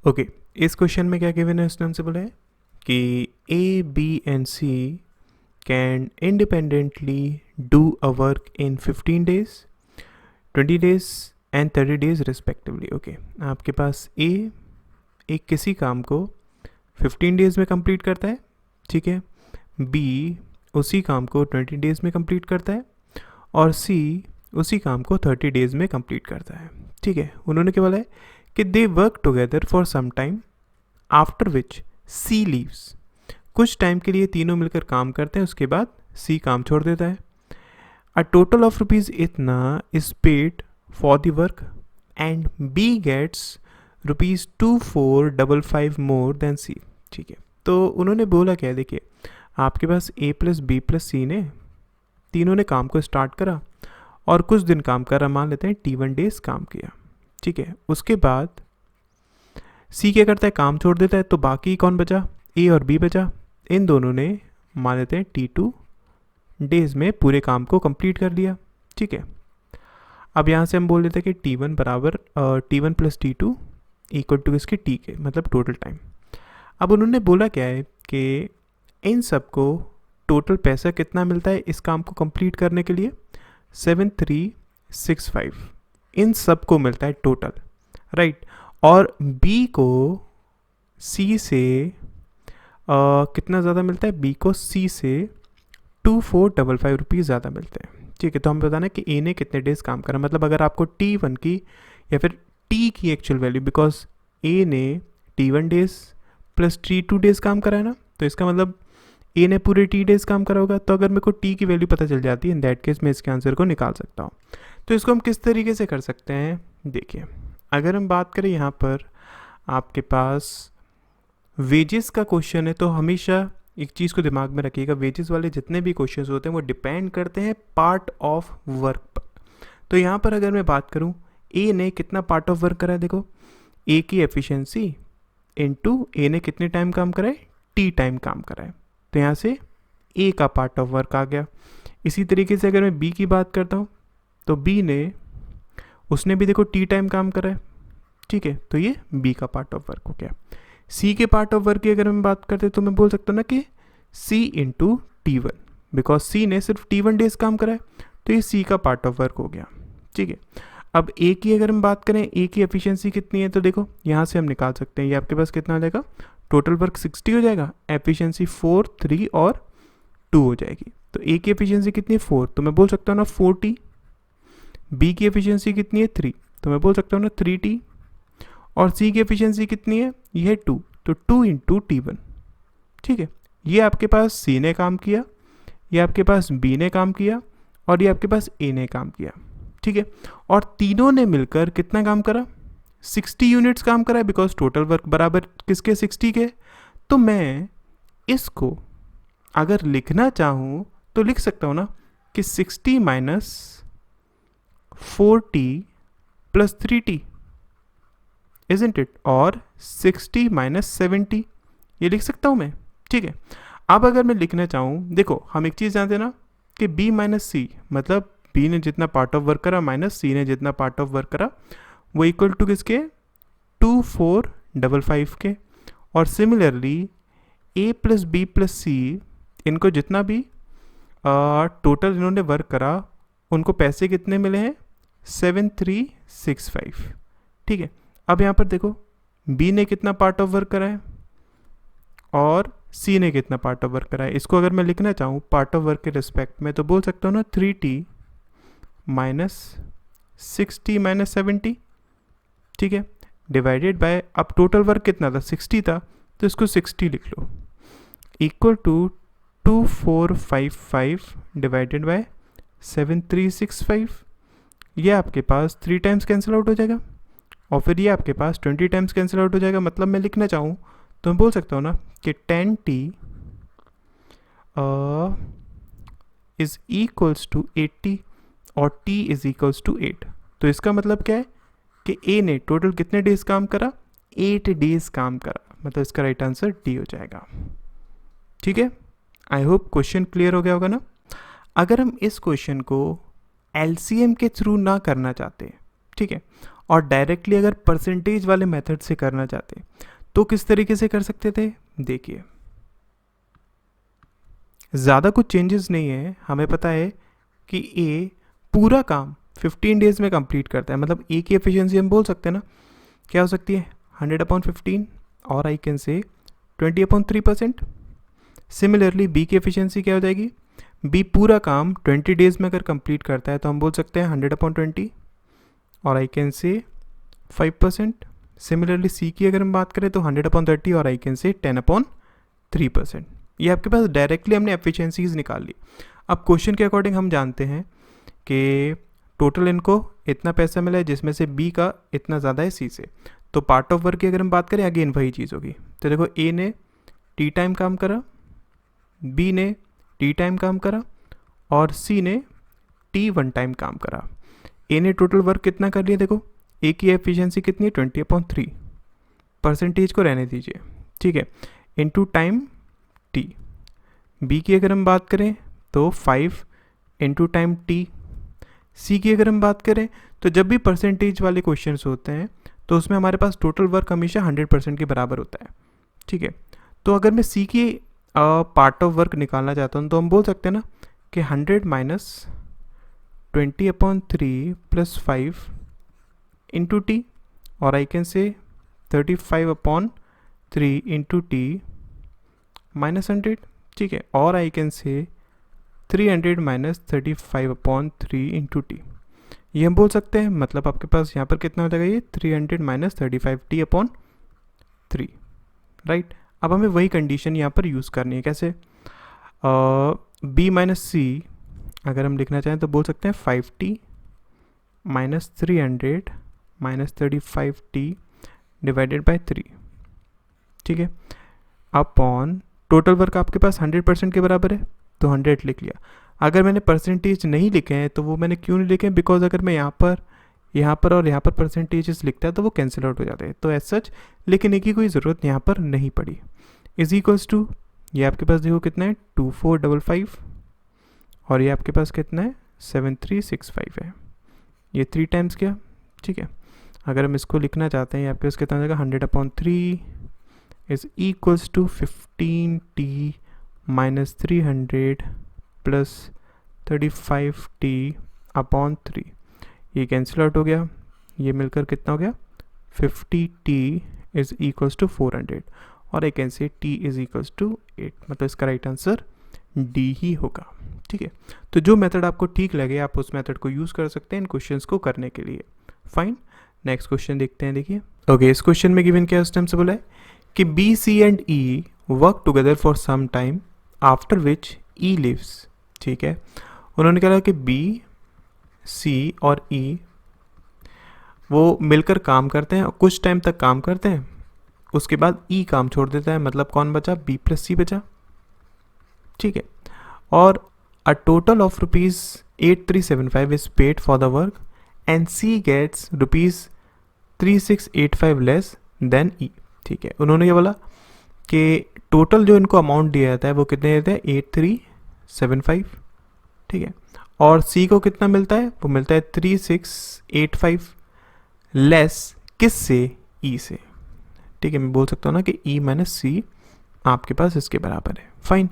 Okay, इस question में क्या गिवन है, उसने हमसे बोला है कि A B and C can independently do a work in 15 days, 20 days and 30 days respectively. Okay, आपके पास ए एक किसी काम को 15 डेज में कंप्लीट करता है, ठीक है, बी उसी काम को 20 डेज में कंप्लीट करता है, और सी उसी काम को 30 डेज में कंप्लीट करता है। ठीक है, उन्होंने क्या बोला है कि they work together for some time after which C leaves. कुछ टाइम के लिए तीनों मिलकर काम करते हैं, उसके बाद सी काम छोड़ देता है। अ टोटल ऑफ रुपीज़ इतना is paid for the work and B gets ₹2455 more than C. ठीक है, तो उन्होंने बोला क्या है, देखिए आपके पास A plus B plus C ने तीनों ने काम को स्टार्ट करा और कुछ दिन काम करा, मान लेते हैं T1 डेज काम किया। ठीक है, उसके बाद सी क्या करता है, काम छोड़ देता है, तो बाकी कौन बचा, ए और बी बचा। इन दोनों ने मान लेते हैं T2 डेज में पूरे काम को कंप्लीट कर लिया। ठीक है, अब यहाँ से हम बोल देते हैं कि T1 बराबर T1 plus T2 equal to इसके टी के, मतलब टोटल टाइम। अब उन्होंने बोला क्या है कि इन सबको टोटल पैसा कितना मिलता है इस काम को कंप्लीट करने के लिए, 7365 इन सबको मिलता है टोटल, राइट। और बी को सी से कितना ज़्यादा मिलता है, बी को सी से 2455 रुपीज़ ज़्यादा मिलते हैं। ठीक है, तो हमें बताना है कि ए ने कितने डेज काम करा, मतलब अगर आपको T1 की या फिर टी की एक्चुअल वैल्यू, बिकॉज ए ने T1 days plus T2 days काम करा है ना, तो इसका मतलब ए ने पूरे T डेज काम करा होगा। तो अगर मेरे को टी की वैल्यू पता चल जाती है, इन दैट केस मैं इसके आंसर को निकाल सकता हूँ। तो इसको हम किस तरीके से कर सकते हैं, देखिए अगर हम बात करें यहाँ पर आपके पास वेजेस का क्वेश्चन है, तो हमेशा एक चीज़ को दिमाग में रखिएगा, वेजेस वाले जितने भी क्वेश्चन होते हैं वो डिपेंड करते हैं पार्ट ऑफ वर्क पर। तो यहाँ पर अगर मैं बात करूँ, ए ने कितना पार्ट ऑफ वर्क करा है, देखो ए की एफिशिएंसी इनटू ए ने कितने टाइम काम करा है, टी टाइम काम करा है, तो यहाँ से ए का पार्ट ऑफ वर्क आ गया। इसी तरीके से अगर मैं बी की बात करता हूँ, तो बी ने उसने भी देखो टी टाइम काम करा है, ठीक है, तो ये बी का पार्ट ऑफ वर्क हो गया। सी के पार्ट ऑफ वर्क की अगर हम बात करते तो मैं बोल सकता हूँ ना कि सी इंटू T1, बिकॉज सी ने सिर्फ T1 डेज काम करा है, तो ये सी का पार्ट ऑफ वर्क हो गया। ठीक है, अब ए की अगर हम बात करें, ए की एफिशिएंसी कितनी है, तो देखो यहाँ से हम निकाल सकते हैं, ये आपके पास कितना हो जाएगा, टोटल वर्क 60 हो जाएगा, एफिशिएंसी 4, 3 और 2 हो जाएगी। तो ए की एफिशिएंसी कितनी है 4, तो मैं बोल सकता हूँ ना 4T। बी की एफिशिएंसी कितनी है 3, तो मैं बोल सकता हूँ ना 3T। और सी की एफिशिएंसी कितनी है, ये है 2, तो 2 इंटू T1। ठीक है, ये आपके पास सी ने काम किया, ये आपके पास बी ने काम किया, और ये आपके पास ए ने काम किया। ठीक है, और तीनों ने मिलकर कितना काम करा, 60 यूनिट्स काम करा है, बिकॉज टोटल वर्क बराबर किसके, 60 के। तो मैं इसको अगर लिखना चाहूँ तो लिख सकता हूँ ना कि 60 minus 4T plus 3T, isn't it, और 60 माइनस 70, ये लिख सकता हूँ मैं। ठीक है, अब अगर मैं लिखना चाहूँ, देखो हम एक चीज़ जानते हैं ना कि B माइनस सी, मतलब B ने जितना पार्ट ऑफ वर्क करा माइनस सी ने जितना पार्ट ऑफ वर्क करा, वो इक्वल टू किसके, 2455 के। और similarly A plus B plus C, इनको जितना भी टोटल इन्होंने वर्क करा, उनको पैसे कितने मिले हैं, 7365। ठीक है, अब यहाँ पर देखो बी ने कितना पार्ट ऑफ वर्क करा है और सी ने कितना पार्ट ऑफ वर्क करा है। इसको अगर मैं लिखना चाहूँ पार्ट ऑफ वर्क के रिस्पेक्ट में, तो बोल सकता हूँ ना 3T माइनस 60 माइनस 70। ठीक है, डिवाइडेड बाय, अब टोटल वर्क कितना था, 60 था, तो इसको 60 लिख लो, इक्वल टू 2455 डिवाइडेड बाय 7365। ये आपके पास 3 टाइम्स कैंसिल आउट हो जाएगा, और फिर ये आपके पास 20 टाइम्स कैंसिल आउट हो जाएगा। मतलब मैं लिखना चाहूँ तो मैं बोल सकता हूँ ना कि 10T इज इक्वल्स टू 80 और T इज इक्वल्स टू 8। तो इसका मतलब क्या है कि A ने टोटल कितने डेज काम करा, 8 डेज काम करा, मतलब इसका राइट आंसर D हो जाएगा। ठीक है, आई होप क्वेश्चन क्लियर हो गया होगा ना। अगर हम इस क्वेश्चन को LCM के थ्रू ना करना चाहते, ठीक है, और डायरेक्टली अगर परसेंटेज वाले मेथड से करना चाहते तो किस तरीके से कर सकते थे, देखिए ज़्यादा कुछ चेंजेस नहीं है। हमें पता है कि ए पूरा काम 15 डेज में कंप्लीट करता है, मतलब ए की एफिशिएंसी हम बोल सकते हैं ना क्या हो सकती है 100/15, और आई कैन से 20/3%। सिमिलरली बी की एफिशिएंसी क्या हो जाएगी, बी पूरा काम 20 डेज में अगर कंप्लीट करता है तो हम बोल सकते हैं 100/20, और आई कैन से 5%। सिमिलरली सी की अगर हम बात करें तो 100/30, और आई कैन से 10/3%। ये आपके पास डायरेक्टली हमने एफिशिएंसीज निकाल ली। अब क्वेश्चन के अकॉर्डिंग हम जानते हैं कि टोटल इनको इतना पैसा मिला है जिसमें से बी का इतना ज़्यादा है सी से। तो पार्ट ऑफ वर्क की अगर हम बात करें अगेन वही चीज़ होगी। तो देखो ए ने टी टाइम काम करा, बी ने टी टाइम काम करा, और सी ने टी 1 टाइम काम करा। ए ने टोटल वर्क कितना कर लिया, देखो ए की एफिशिएंसी कितनी है 20/3, परसेंटेज को रहने दीजिए, ठीक है, इनटू टाइम टी। बी की अगर हम बात करें तो 5 इनटू टाइम टी। सी की अगर हम बात करें तो जब भी परसेंटेज वाले क्वेश्चंस होते हैं तो उसमें हमारे पास टोटल वर्क हमेशा 100% के बराबर होता है, ठीक है। तो अगर मैं सी की पार्ट ऑफ वर्क निकालना चाहता हूँ तो हम बोल सकते हैं ना कि 100 - 20/3 + 5 इंटू टी, और आई कैन से 35/3 इंटू टी -100, ठीक है, और आई कैन से 300 - 35/3 इंटू टी। ये हम बोल सकते हैं, मतलब आपके पास यहाँ पर कितना हो जाएगा, ये 300 - 35t/3, राइट। अब हमें वही कंडीशन यहाँ पर यूज़ करनी है, कैसे, b - c अगर हम लिखना चाहें तो बोल सकते हैं 5t - 300 - 35t डिवाइडेड बाई 3, ठीक है, अपॉन टोटल वर्क आपके पास 100% के बराबर है तो 100 लिख लिया। अगर मैंने परसेंटेज नहीं लिखे हैं तो वो मैंने क्यों नहीं लिखे हैं, बिकॉज अगर मैं यहाँ पर और यहाँ पर परसेंटेजेस लिखता है तो वो कैंसिल आउट हो जाते हैं, तो एज सच लिखने की कोई ज़रूरत यहाँ पर नहीं पड़ी। इज इक्वल्स टू, ये आपके पास देखो कितना है 2455, और ये आपके पास कितना है 7365 है, ये 3 टाइम्स क्या, ठीक है। अगर हम इसको लिखना चाहते हैं आपके पास कितना हो जाएगा 100/3 is equals to 15t - 300 + 35t/3, ये कैंसिल आउट हो गया, ये मिलकर कितना हो गया 50t इज इक्वल्स टू 400, और I can say t is equals to 8, मतलब इसका राइट आंसर डी ही होगा, ठीक है। तो जो मेथड आपको ठीक लगे आप उस मेथड को यूज़ कर सकते हैं इन क्वेश्चंस को करने के लिए। फाइन, नेक्स्ट क्वेश्चन देखते हैं। देखिए ओके, इस क्वेश्चन में गिवन क्या उस टाइम से बोला है कि B C and E work together for some time after which E leaves, ठीक है। उन्होंने कहा कि बी सी और ई वो मिलकर काम करते हैं और कुछ टाइम तक काम करते हैं, उसके बाद ई काम छोड़ देता है, मतलब कौन बचा, बी प्लस सी बचा, ठीक है। और a total of ₹8375 is paid for the work and C gets ₹3685 less than E, ठीक है। उन्होंने ये बोला कि टोटल जो इनको अमाउंट दिया जाता है वो कितने देते हैं 8375, ठीक है, और सी को कितना मिलता है, वो मिलता है 3685 लेस किससे, ई से, ठीक है। मैं बोल सकता हूँ ना कि ई - सी आपके पास इसके बराबर है। फाइन,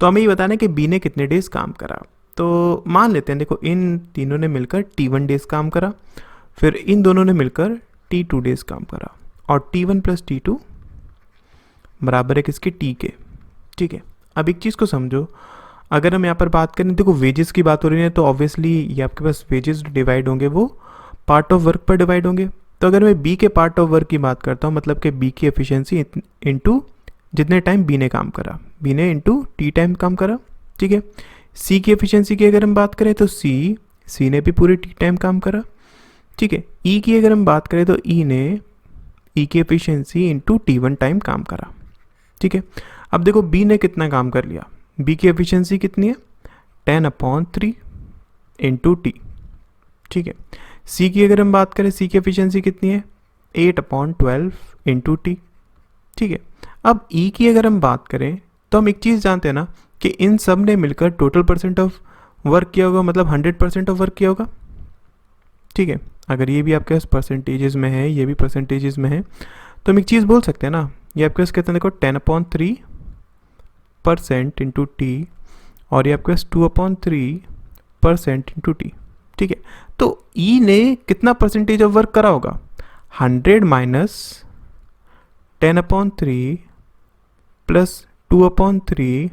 तो हमें ये बताना है कि बी ने कितने डेज काम करा। तो मान लेते हैं, देखो इन तीनों ने मिलकर T1 डेज काम करा, फिर इन दोनों ने मिलकर T2 डेज काम करा, और T1 + T2 बराबर है किसके, टी के, ठीक है। अब एक चीज़ को समझो, अगर हम यहाँ पर बात करें, देखो वेजेस की बात हो रही है तो ऑब्वियसली ये आपके पास वेजेस डिवाइड होंगे वो पार्ट ऑफ वर्क पर डिवाइड होंगे। तो अगर मैं बी के पार्ट ऑफ वर्क की बात करता हूँ, मतलब कि बी की एफिशिएंसी इनटू जितने टाइम बी ने काम करा, बी ने इनटू टी टाइम काम करा, ठीक है। सी की एफिशिएंसी की अगर हम बात करें तो सी ने भी पूरे टी टाइम काम करा, ठीक है। ई की अगर हम बात करें तो ई ने ई की एफिशिएंसी इनटू T1 टाइम काम करा, ठीक है। अब देखो बी ने कितना काम कर लिया, बी की एफिशिएंसी कितनी है 10/3 इंटू टी, ठीक है। सी की अगर हम बात करें, सी की एफिशिएंसी कितनी है 8/12 इंटू टी, ठीक है। अब ई की अगर हम बात करें तो हम एक चीज़ जानते हैं ना कि इन सब ने मिलकर टोटल % ऑफ वर्क किया होगा, मतलब 100% ऑफ वर्क किया होगा, ठीक है। अगर ये भी आपके पास परसेंटेजेस में है, ये भी परसेंटेजेस में है, तो हम एक चीज़ बोल सकते हैं ना, ये आपके पास कहते हैं देखो 10/3% इंटू टी, और ये आपके पास 2/3% इंटू टी। ठीक है, तो ई ने कितना परसेंटेज ऑफ वर्क करा होगा? 100 माइनस 10/3 प्लस 2/3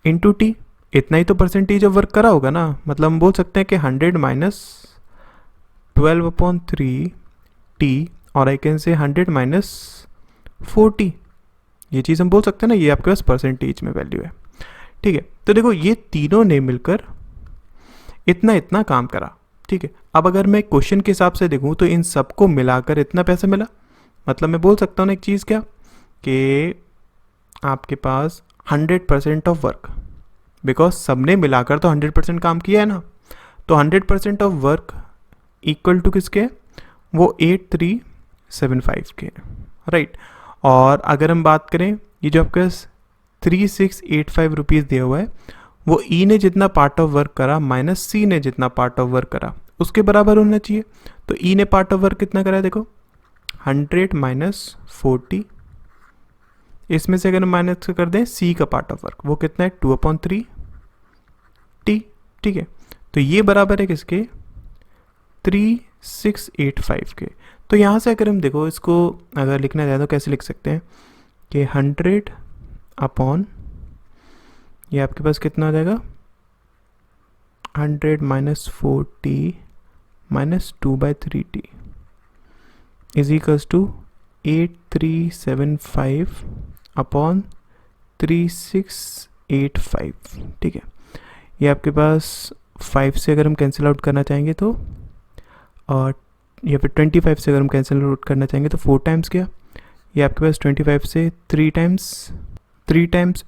इंटू टी, इतना ही तो परसेंटेज ऑफ वर्क करा होगा ना। मतलब हम बोल सकते हैं कि 100 माइनस 12/3 टी, और आई कैन से 100 माइनस 40। ये चीज़ हम बोल सकते हैं ना, ये आपके पास परसेंटेज में वैल्यू है। ठीक है, तो देखो ये तीनों ने मिलकर इतना इतना काम करा। ठीक है, अब अगर मैं क्वेश्चन के हिसाब से देखूँ तो इन सबको मिलाकर इतना पैसा मिला। मतलब मैं बोल सकता हूँ ना एक चीज़ क्या, कि आपके पास 100% ऑफ वर्क, बिकॉज सबने मिलाकर तो 100% काम किया है ना, तो 100% ऑफ वर्क इक्वल टू किसके, वो 8375 के, राइट। और अगर हम बात करें, ये जो आपके पास 3685 रुपीज़ दिया हुआ है, वो ई ने जितना पार्ट ऑफ वर्क करा माइनस सी ने जितना पार्ट ऑफ वर्क करा उसके बराबर होना चाहिए। तो ई ने पार्ट ऑफ वर्क कितना करा है, देखो 100 माइनस 40, इसमें से अगर हम माइनस कर दें सी का पार्ट ऑफ वर्क, वो कितना है 2/3 टी। ठीक है, तो ये बराबर है किसके, 3685 के। तो यहाँ से अगर हम देखो इसको अगर लिखना चाहें तो कैसे लिख सकते हैं कि 100 अपॉन, ये आपके पास कितना हो जाएगा, 100 minus 40 minus 2/3t is equals to 8375 upon 3685। ठीक है, ये आपके पास 5 से अगर हम कैंसिल आउट करना चाहेंगे तो, और या फिर 25 से अगर हम कैंसिल आउट करना चाहेंगे तो 4 टाइम्स क्या, ये आपके पास 25 से 3 टाइम्स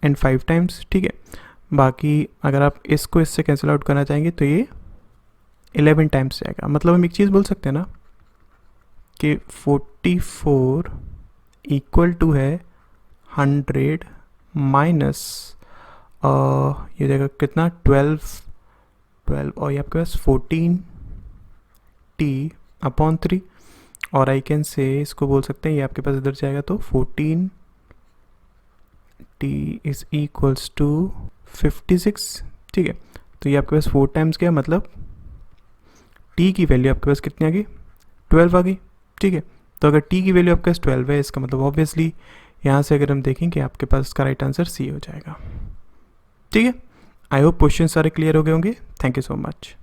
एंड 5 टाइम्स। ठीक है, बाकी अगर आप इसको इससे कैंसिल आउट करना चाहेंगे तो ये 11 टाइम्स जाएगा। मतलब हम एक चीज़ बोल सकते हैं ना कि 44 इक्वल टू है 100 माइनस ये जाएगा कितना 12 और ये आपके पास 14t अपॉन 3, और आई कैन से इसको बोल सकते हैं, ये आपके पास इधर जाएगा तो 14t इज इक्वल्स टू 56। ठीक है, तो ये आपके पास 4 टाइम्स क्या, मतलब t की वैल्यू आपके पास कितनी आ गई, 12 आ गई। ठीक है, तो अगर t की वैल्यू आपके पास 12 है, इसका मतलब ऑब्वियसली यहाँ से अगर हम देखेंगे आपके पास इसका राइट आंसर सी हो जाएगा। ठीक है, आई होप क्वेश्चन सारे क्लियर हो गए होंगे। Thank you so much.